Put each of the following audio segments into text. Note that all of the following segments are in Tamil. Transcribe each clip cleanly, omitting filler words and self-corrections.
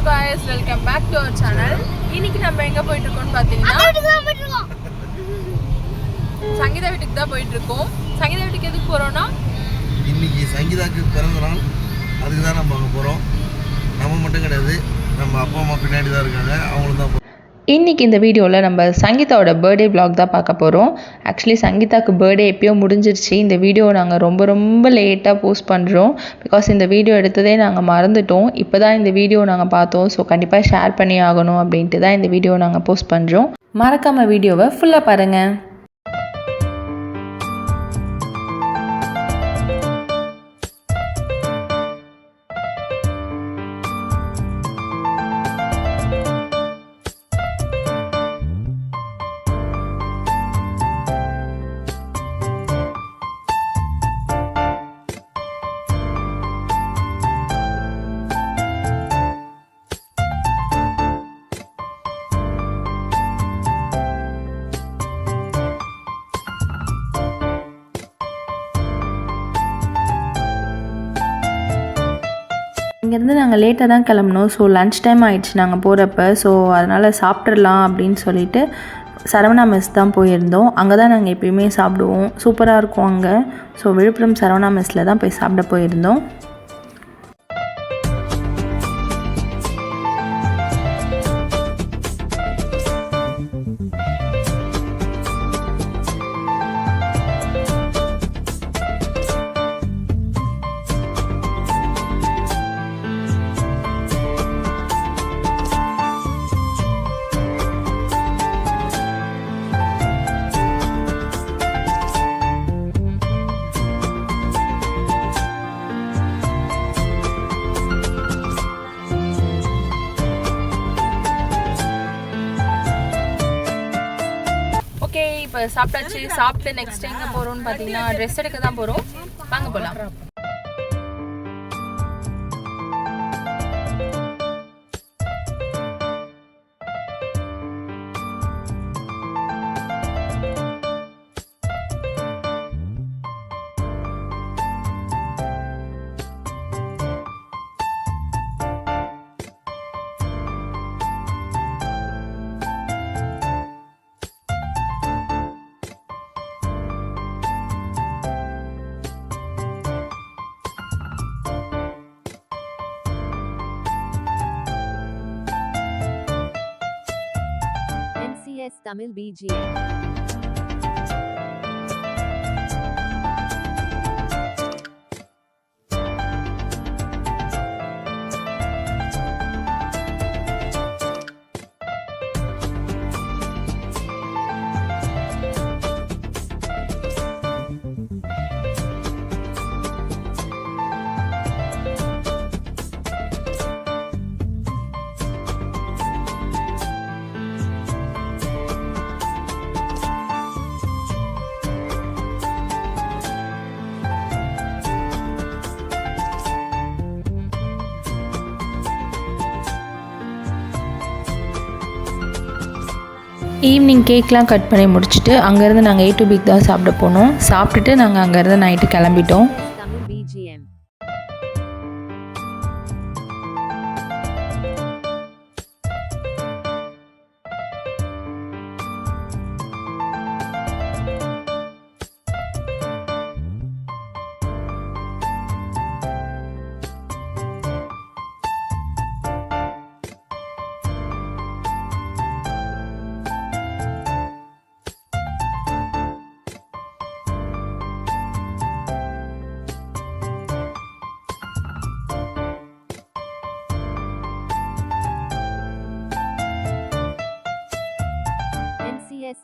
guys, welcome back to our channel. இன்னைக்கு நம்ம எங்க போயிட்டு இருக்கோம்னு பாத்தீங்கன்னா சங்கீதா வீட்டுக்கு தான் போயிட்டு இருக்கோம். சங்கீதா வீட்டுக்கு எதுக்கு போறோம்னா இன்னைக்கு சங்கீதாக்கு பிறந்த நாள். அதுக்கு தான் நம்ம அங்க போறோம். நம்ம மட்டும் கிடையாது, நம்ம அப்பா அம்மா பின்னாடி தான் இருக்காங்க, அவங்களும் தான். இன்றைக்கி இந்த வீடியோவில் நம்ம சங்கீதாவோட பர்த்டே விலாக் தான் பார்க்க போகிறோம். ஆக்சுவலி சங்கீதாவுக்கு பர்த்டே எப்போயோ முடிஞ்சிருச்சு. இந்த வீடியோ நாங்கள் ரொம்ப லேட்டாக போஸ்ட் பண்ணுறோம். பிகாஸ் இந்த வீடியோ எடுத்ததே நாங்கள் மறந்துட்டோம். இப்போ தான் இந்த வீடியோ நாங்கள் பார்த்தோம். ஸோ கண்டிப்பாக ஷேர் பண்ணி ஆகணும் அப்படின்ட்டு தான் இந்த வீடியோ நாங்கள் போஸ்ட் பண்ணுறோம். மறக்காமல் வீடியோவை ஃபுல்லாக பாருங்கள். இங்கேருந்து நாங்கள் லேட்டாக தான் கிளம்புனோம். ஸோ லன்ச் டைம் ஆகிடுச்சு நாங்கள் போகிறப்ப. ஸோ அதனால் சாப்பிட்றலாம் அப்படின்னு சொல்லிட்டு சரவணா மெஸ் தான் போயிருந்தோம். அங்கே தான் நாங்கள் எப்பயுமே சாப்பிடுவோம். சூப்பராக இருக்கும் அங்கே. ஸோ விழுப்புரம் சரவணா மெஸ்ஸில் தான் போய் சாப்பிட போயிருந்தோம். ஓகே, இப்போ சாப்பிட்டாச்சு. சாப்பிட்டு நெக்ஸ்ட் எங்கே போகிறோம்னு பார்த்தீங்கன்னா ட்ரெஸ் எடுக்க தான் போகிறோம். வாங்க போகலாம். Tamil BGM. ஈவினிங் கேக்லாம் கட் பண்ணி முடிச்சுட்டு அங்கேருந்து நாங்கள் A to B தான் சாப்பிட போனோம். சாப்பிட்டுட்டு நாங்கள் அங்கேருந்து நைட்டு கிளம்பிட்டோம்.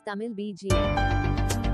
Tamil BGM.